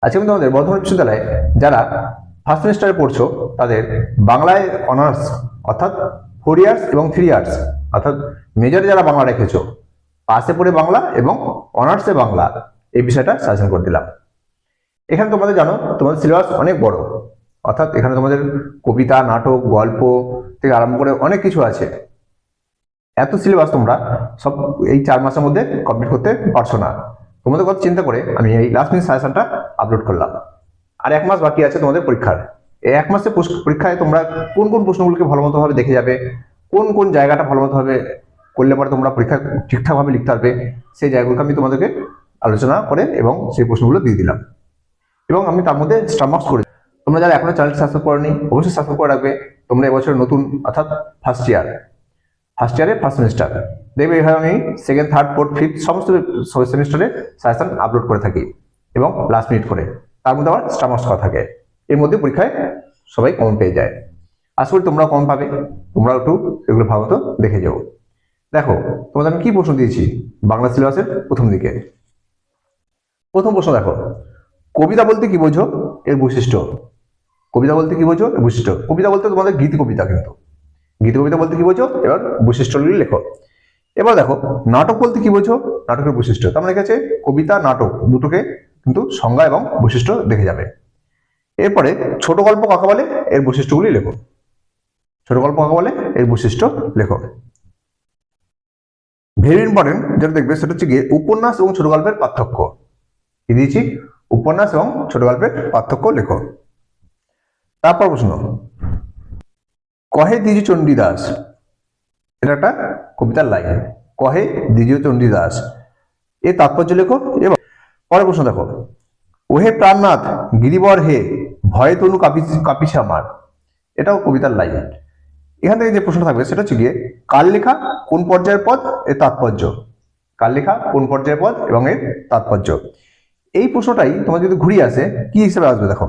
আজকে আমি তোমাদের বর্ধমান বিশ্ববিদ্যালয়ে যারা ফার্স্ট সেমিস্টারে পড়ছো তাদের বাংলায় অনার্স অর্থাৎ 4 ইয়ার্স এবং 3 ইয়ার্স অর্থাৎ মেজরে যারা বাংলা রেখেছো, পাসে পড়ে বাংলা এবং অনার্সে বাংলা, এই বিষয়টা সাজেশন করে দিলাম। এখানে তোমাদের জানো তোমাদের সিলেবাস অনেক বড়, অর্থাৎ এখানে তোমাদের কবিতা, নাটক, গল্প থেকে আরম্ভ করে অনেক কিছু আছে। এত সিলেবাস তোমরা সব এই 4 মাসের মধ্যে কমপ্লিট করতে পারছো না। তোমাদের কথা চিন্তা করে আমি এই লাস্ট মিনিট সাজেশনটা আপলোড করলাম। আর 1 মাস বাকি আছে তোমাদের পরীক্ষার। এই 1 মাসের পরীক্ষায় তোমরা কোন কোন প্রশ্নগুলোকে ভালো মতো ভাবে দেখে যাবে, কোন কোন জায়গাটা ভালো মতো ভাবে করলে পরে তোমরা পরীক্ষা ঠিকঠাক ভাবে লিখতে পারবে, সেই জায়গাগুলোকে আমি তোমাদেরকে আলোচনা করে এবং সেই প্রশ্নগুলো দিয়ে দিলাম। এবং আমি তার মধ্যে স্টার মার্কস করে, তোমরা যারা এখনো চ্যানেল সাবস্ক্রাইব করোনি অবশ্যই সাবস্ক্রাইব করে রাখবে। তোমরা এবছর নতুন অর্থাৎ ফার্স্ট ইয়ারে ফার্স্ট সেমিস্টার দেখবে, এইভাবে আমি সেকেন্ড, থার্ড, ফোর্থ, ফিফথ সমস্ত সেমিস্টারে সাজেশন আপলোড করে থাকি এবং লাস্ট মিনিট করে তার মধ্যে আবার স্টার মার্কস করা থাকে। এর মধ্যে পরীক্ষায় সবাই কমন পেয়ে যায়। আশা করি তোমরা কম পাবে, তোমরা একটু এগুলো ভালো মতো দেখে যাও। দেখো তোমাদের আমি কি প্রশ্ন দিয়েছি বাংলা সিলেবাসের প্রথম দিকে। প্রথম প্রশ্ন দেখো, কবিতা বলতে কি বোঝো, এর বৈশিষ্ট্য। কবিতা বলতে কি বোঝো, এর বৈশিষ্ট্য। কবিতা বলতে তোমাদের গীতি কবিতা, কিন্তু গীতি কবিতা বলতে কি বোঝো, এবার বৈশিষ্ট্যগুলি লেখো। এবার দেখো নাটক বলতে কি বোঝো, নাটকের বৈশিষ্ট্য। তার মানে কাছে কবিতা, নাটক দুটোকে কিন্তু সংজ্ঞা এবং বৈশিষ্ট্য দেখে যাবে। এরপরে ছোট গল্প কাকে বলে, এর বৈশিষ্ট্যগুলি লেখো। ছোট গল্প কাকে বলে, এর বৈশিষ্ট্য লেখো। ভেরি ইম্পর্টেন্ট যেটা দেখবে সেটা হচ্ছে গিয়ে উপন্যাস এবং ছোট গল্পের পার্থক্য। কি দিয়েছি, উপন্যাস এবং ছোট গল্পের পার্থক্য লেখো। তারপর প্রশ্ন, কহে দ্বিজ চণ্ডীদাস, এটা একটা কবিতার লাইন। কহে দ্বিজ চণ্ডীদাস, এর তাৎপর্য লেখো। এবং পরের প্রশ্ন দেখো, ওহে প্রাণনাথ গিরিবর হে, ভয়ে তনু কাপিছে আমার, এটাও কবিতার লাইন। এখান থেকে যে প্রশ্ন থাকবে সেটা হচ্ছে গিয়ে কার লেখা, কোন পর্যায়ের পদ, এর তাৎপর্য। কার লেখা, কোন পর্যায়ের পদ এবং এর তাৎপর্য। এই প্রশ্নটাই তোমার যদি ঘুরিয়ে আসে কি হিসেবে আসবে দেখো,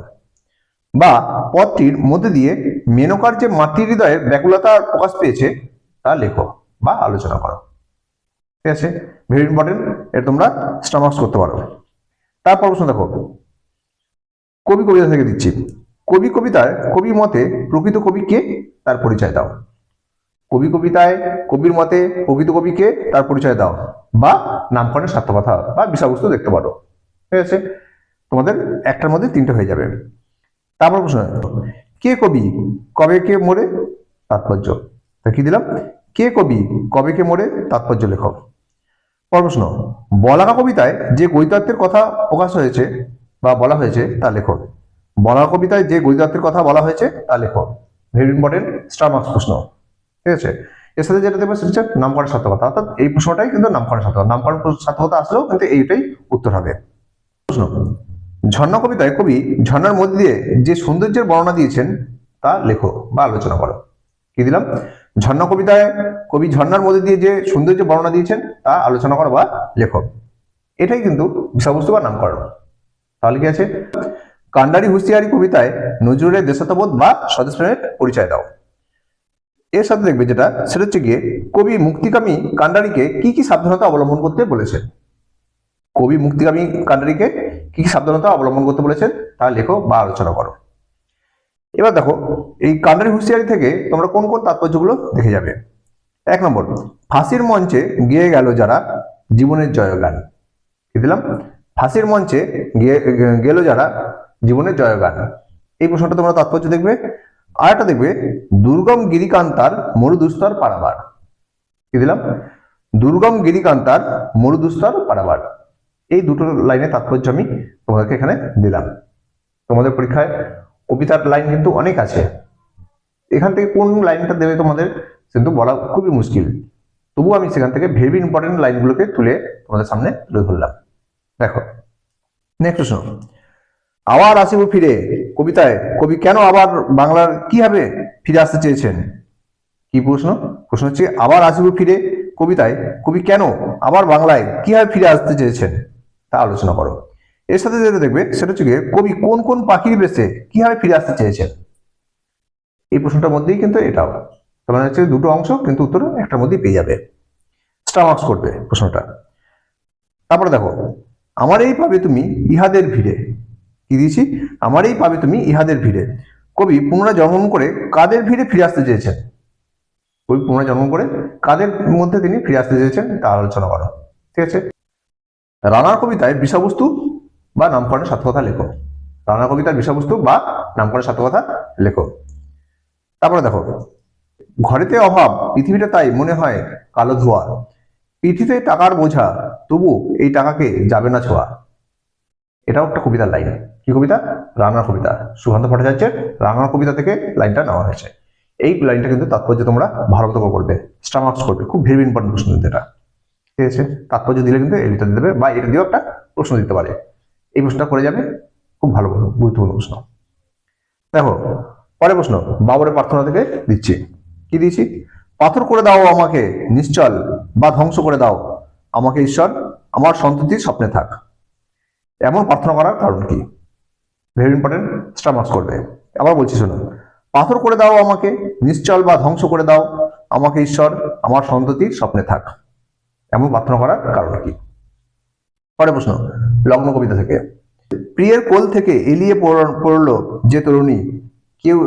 বা পদটির মধ্যে দিয়ে মেনকার যে মাতৃহৃদয়ের ব্যাকুলতা প্রকাশ পেয়েছে তা লেখো বা আলোচনা করো। ঠিক আছে, ভেরি ইম্পর্টেন্ট, এটা তোমরা স্টার মার্কস করতে পারো। তারপর প্রশ্ন দেখো, কবি কবিতা থেকে দিচ্ছি। কবি কবিতায় কবি মতে প্রকৃত কবি কে, তার পরিচয় দাও। কবি কবিতায় কবির মতে প্রকৃত কবিকে তার পরিচয় দাও, বা নামকরণের সার্থকতা বা বিষয়বস্তু দেখতে পারো। ঠিক আছে, তোমাদের একটার মধ্যে 3টে হয়ে যাবে। তারপর প্রশ্ন, কে কবি, কবে কে মরে, তাৎপর্য। তা কি দিলাম, কে কবি, কবে কে মরে, তাৎপর্য লেখক। পর প্রশ্ন, বলাকা কবিতায় যে গদ্যত্বের কথা প্রকাশ হয়েছে বা বলা হয়েছে তা লেখক। বলাকা কবিতায় যে গদ্যত্বের কথা বলা হয়েছে তা লেখক। ভেরি ইম্পর্টেন্ট, স্টার মার্কস প্রশ্ন। ঠিক আছে, এর সাথে যেটা দেবে সেটা হচ্ছে নামকরণের সার্থকতা, অর্থাৎ এই প্রশ্নটাই কিন্তু নামকরণের সার্থকতা। নামকরণ সার্থকতা আসলেও কিন্তু এইটাই উত্তর হবে। প্রশ্ন, ঝর্ণা কবিতায় কবি ঝর্ণার মধ্যে দিয়ে যে সৌন্দর্যের বর্ণনা দিয়েছেন তা লেখো বা আলোচনা করো। কি দিলাম, ঝর্ণা কবিতায় কবি ঝর্ণার মধ্যে দিয়ে যে সৌন্দর্য বর্ণনা দিয়েছেন তা আলোচনা করো বা লেখো। এটাই কিন্তু বিষয়বস্তু বা নামকরণ। তাহলে কি আছে, কান্ডারি হুঁশিয়ারি কবিতায় নজরুলের দেশাত্মবোধ বা স্বদেশপ্রেমের পরিচয় দাও। এর সাথে দেখবে যেটা সেটা হচ্ছে গিয়ে কবি মুক্তিকামী কান্ডারিকে কি কি সাবধানতা অবলম্বন করতে বলেছেন। কবি মুক্তিকামী কান্ডারিকে কি কি সাবধানতা অবলম্বন করতে বলেছেন তা লেখো বা আলোচনা করো। এবার দেখো, এই কান্ডারি হুঁশিয়ারি থেকে তোমরা কোন কোন তাৎপর্যগুলো দেখে যাবে। 1 নম্বর, ফাঁসির মঞ্চে গিয়ে গেল যারা জীবনের জয়গান। কি দিলাম, ফাঁসির মঞ্চে গিয়ে গেল যারা জীবনের জয়গান। এই প্রশ্নটা তোমরা তাৎপর্য দেখবে। আর একটা দেখবে, দুর্গম গিরিকান্তার মরুদুস্তর পারাবার। কি দিলাম, দুর্গম গিরিকান্তার মরুদুস্তর পারাবার। এই দুটো লাইনের তাৎপর্য আমি তোমাদেরকে এখানে দিলাম। তোমাদের পরীক্ষায় কবিতার লাইন কিন্তু অনেক আছে, এখান থেকে কোন লাইনটা দেবে তোমাদের কিন্তু বলা খুবই মুশকিল। তবু আমি সেখান থেকে ভেরি ইম্পর্টেন্ট লাইনগুলোকে তুলে তোমাদের সামনে তুলে ধরলাম। দেখো নেক্সট প্রশ্ন, আবার আসিব ফিরে কবিতায় কবি কেন আবার বাংলার কিভাবে ফিরে আসতে চেয়েছেন। কি প্রশ্ন, প্রশ্ন হচ্ছে আবার আসিব ফিরে কবিতায় কবি কেন আবার বাংলায় কিভাবে ফিরে আসতে চেয়েছেন তা আলোচনা করো। এর সাথে যেটা দেখবে সেটা হচ্ছে কবি কোন কোন পাখির বেশে কিভাবে ফিরে আসতে চেয়েছেন। এই প্রশ্নটার মধ্যেই কিন্তু এটাও, তার মানে হচ্ছে দুটো অংশ কিন্তু উত্তর একটার মধ্যেই পেয়ে যাবে, স্টার মার্কস করবে প্রশ্নটা। তারপরে দেখো, আমার এই পাবে তুমি ইহাদের ভিড়ে। কি দিয়েছি, আমারই পাবে তুমি ইহাদের ভিড়ে। কবি পুনরায় জন্মগ্রহণ করে কাদের ভিড়ে ফিরে আসতে চেয়েছেন? কবি পুনরায় জন্ম করে কাদের মধ্যে তিনি ফিরে আসতে চেয়েছেন তা আলোচনা করো। ঠিক আছে, রানার কবিতায় বিষয়বস্তু বা নামকরণের সার্থকতা লেখো। রানার কবিতার বিষয়বস্তু বা নামকরণের সার্থকতা লেখো। তারপরে দেখো, ঘরেতে অভাব পৃথিবীটা তাই মনে হয় কালো ধোয়া, পিঠিতে টাকার বোঝা তবু এই টাকাকে যাবে না ছোঁয়া। এটাও একটা কবিতার লাইন। কি কবিতা? রানার কবিতা। সুকান্ত ভট্টাচার্যের রানার কবিতা থেকে লাইনটা নেওয়া হয়েছে। এই লাইনটা কিন্তু তাৎপর্য তোমরা ভালো মতো করবে, স্টার মার্কস করবে, খুব ভেরি ইম্পর্টেন্ট প্রশ্ন কিন্তু এটা। ঠিক আছে, তাৎপর্য দিলে কিন্তু এটা দিতে দেবে বা এটা দিয়েও একটা প্রশ্ন দিতে পারে। এই প্রশ্নটা করে যাবে, খুব ভালো গুরুত্বপূর্ণ প্রশ্ন। দেখো পরের প্রশ্ন বাবরের প্রার্থনা থেকে দিচ্ছি। কি দিয়েছি? পাথর করে দাও আমাকে নিশ্চল বা ধ্বংস করে দাও আমাকে ঈশ্বর, আমার সন্ততি স্বপ্নে থাক। এমন প্রার্থনা করার কারণ কি? ভেরি ইম্পর্টেন্ট, স্টার মার্কস করবে। আবার বলছি শোনো, পাথর করে দাও আমাকে নিশ্চল বা ধ্বংস করে দাও আমাকে ঈশ্বর, আমার সন্ততি স্বপ্নে থাক। এমন প্রার্থনা করার কারণ কি? পরের প্রশ্ন লগ্ন কবিতা থেকে। প্রিয়ের কোল থেকে এলিয়ে পড়লো যে তরুণী, কেউ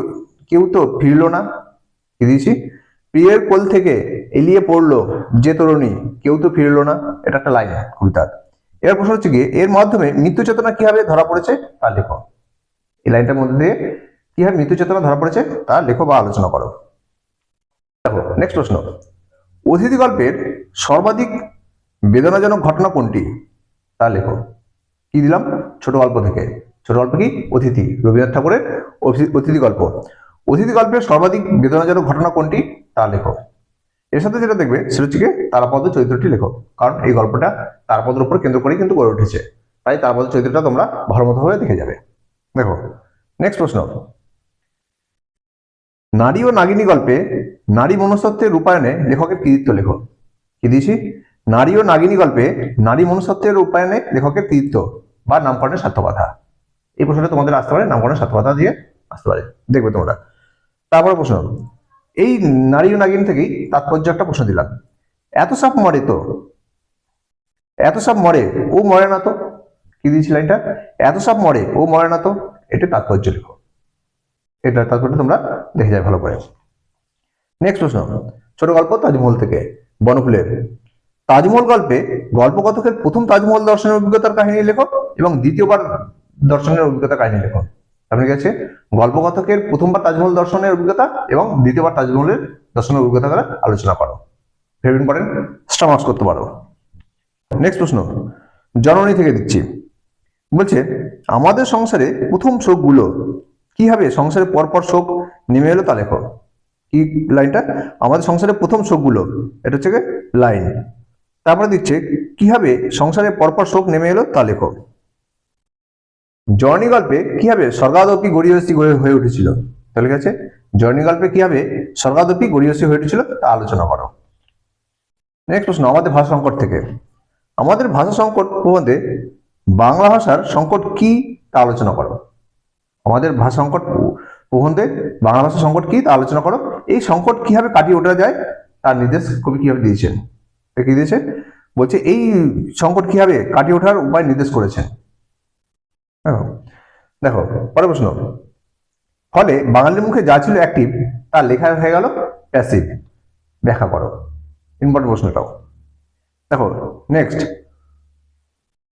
কেউ তো ফিরল না। কি দিয়েছি? প্রিয়ের কোল থেকে এলিয়ে পড়লো যে তরুণী, কেউ তো ফিরল না। এটা একটা লাইন কবিতার। এর প্রশ্ন হচ্ছে গিয়ে এর মাধ্যমে মৃত্যু চেতনা কিভাবে ধরা পড়েছে তা লেখো। এই লাইনটার মধ্যে দিয়ে কিভাবে মৃত্যু চেতনা ধরা পড়েছে তা লেখো বা আলোচনা করো। দেখো নেক্সট প্রশ্ন, অতিথি গল্পের সর্বাধিক বেদনাজনক ঘটনা কোনটি তা লেখো। কি দিলাম? ছোট গল্প থেকে। ছোট গল্প কি? অতিথি, রবীন্দ্রনাথ ঠাকুরের অতিথি গল্প। অতিথি গল্পের সর্বাধিক বেদনাজনক ঘটনা কোনটি তা লেখো। এর সাথে যেটা দেখবে সেটা হচ্ছে তারাপদ চরিত্রটি লেখো, কারণ এই গল্পটা তারাপদের উপর কেন্দ্র করে কিন্তু গড়ে উঠেছে, তাই তারাপদ চরিত্রটা তোমরা ভালো মতো ভাবে দেখে যাবে। দেখো নেক্সট প্রশ্ন, নারী ও নাগিনী গল্পে নারী মনস্তত্ত্বের রূপায়ণে লেখকের কৃতিত্ব লেখো। কি দিয়েছি? নারী ও নাগিনী গল্পে নারী মনস্তত্ত্বের রূপায়ণে লেখকের কৃতিত্ব বা নামকরণের সার্থকতা। এই প্রশ্নটা তোমাদের আসতে পারে, নামকরণের সার্থকতা দিয়ে আসতে পারে, দেখবে তোমরা। তারপরে প্রশ্ন, এই নারী ও নাগিনী থেকেই তাৎপর্য একটা প্রশ্ন দিলাম। এত সাপ মরে তো, এত সাপ মরে ও মরে না তো। কি দিয়েছি লাইনটা? এত সাপ মরে ও মরে না তো। এটা তাৎপর্য লেখো। এটা তাৎপর্য তোমরা দেখে যাবে ভালো করে। নেক্সট প্রশ্ন, ছোট গল্প তাজমহল থেকে। বনফুলের। তাজমহল গল্পে গল্পকথকের প্রথম তাজমহল দর্শনের অভিজ্ঞতার কাহিনী লেখক এবং দ্বিতীয়বার দর্শনের অভিজ্ঞতার কাহিনী লেখক। আপনি গেছে গল্পকথকের প্রথমবার তাজমহল দর্শনের অভিজ্ঞতা এবং দ্বিতীয়বার তাজমহলের দর্শনের অভিজ্ঞতা দ্বারা আলোচনা করো। ভেরি ইম্পর্টেন্ট, স্টার মার্কস করতে পারো। নেক্সট প্রশ্ন জননী থেকে দিচ্ছি। বলছে আমাদের সংসারে প্রথম শোকগুলো কিভাবে সংসারে পরপর শোক নেমে এলো তা লেখো। কি লাইনটা? আমাদের সংসারে প্রথম শোকগুলো, এটা হচ্ছে লাইন। তারপরে দিচ্ছে কিভাবে সংসারে পরপর শোক নেমে এলো তা লেখো। জর্নি গল্পে কিভাবে স্বর্গাদপি গড়িয়সী হয়ে উঠেছিল, তাহলে গেছে জর্নি গল্পে কিভাবে স্বর্গাদপি গড়িয়সী হয়ে উঠেছিল তা আলোচনা করো। নেক্সট প্রশ্ন আমাদের ভাষা সংকট থেকে। আমাদের ভাষা সংকট প্রবন্ধে বাংলা ভাষার সংকট কি তা আলোচনা করো। আমাদের ভাষা সংকট প্রবন্ধে বাংলা ভাষার সংকট কি তা আলোচনা করো। এই সংকট কিভাবে কাটিয়ে ওঠা যায় তার নির্দেশ কবি কিভাবে দিয়েছেন। কি দিয়েছে? বলছে এই সংকট কিভাবে কাটিয়ে ওঠার উপায় নির্দেশ করেছেন। দেখো পরের প্রশ্ন, ফলে বাঙালির মুখে যা ছিল অ্যাক্টিভ তা লেখা হয়ে গেল প্যাসিভ। ব্যাখ্যা করো। ইম্পর্টেন্ট প্রশ্নটাও। দেখো নেক্সট,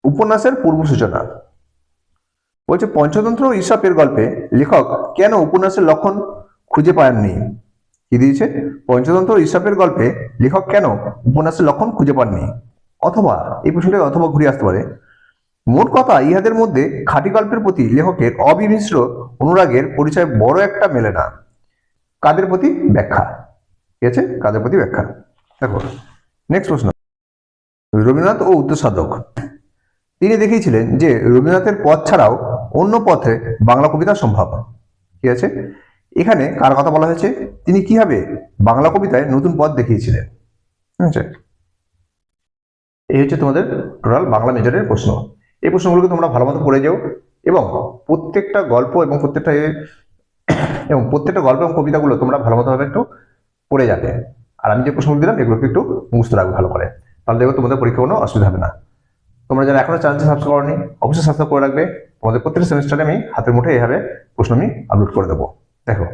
উপন্যাসের পূর্ব সূচনা। বলছে পঞ্চতন্ত্র ঈশপের গল্পে লেখক কেন উপন্যাসের লক্ষণ খুঁজে পাননি। কি দিয়েছে? পঞ্চতন্ত্র ঈশপের গল্পে লেখক কেন উপন্যাসের লক্ষণ খুঁজে পাননি। অথবা এই প্রশ্নটা অথবা ঘুরে আসতে পারে, মোট কথা ইহাদের মধ্যে খাঁটি গল্পের প্রতি লেখকের অবিমিশ্র অনুরাগের পরিচয় বড় একটা মেলে না। কাদের প্রতি? ব্যাখ্যা। ঠিক আছে, কাদের প্রতি ব্যাখ্যা। দেখো নেক্সট প্রশ্ন, রবীন্দ্রনাথ ও উত্তর সাধক। তিনি দেখিয়েছিলেন যে রবীন্দ্রনাথের পথ ছাড়াও অন্য পথে বাংলা কবিতা সম্ভব। ঠিক আছে, এখানে কার কথা বলা হয়েছে? তিনি কিভাবে বাংলা কবিতায় নতুন পথ দেখিয়েছিলেন। ঠিক আছে, এই হচ্ছে তোমাদের টোটাল বাংলা মেজরের প্রশ্ন। এই প্রশ্নগুলোকে তোমরা ভালো মতো পড়ে যাও এবং প্রত্যেকটা গল্প এবং প্রত্যেকটা গল্প এবং কবিতাগুলো তোমরা ভালো মতো ভাবে একটু পড়ে যাবে। আর আমি যে প্রশ্নগুলো দিলাম এগুলোকে একটু মুখস্থ রাখবে ভালো করে, তাহলে দেখো তোমাদের পরীক্ষা কোনো অসুবিধা হবে না। তোমরা যারা এখনো চ্যানেলটি সাবস্ক্রাইব করনি অবশ্যই সাবস্ক্রাইব করে রাখবে তোমাদের প্রত্যেকটা সেমিস্টারে আমি হাতের মুঠে এইভাবে প্রশ্ন আমি আপলোড করে দেবো। দেখো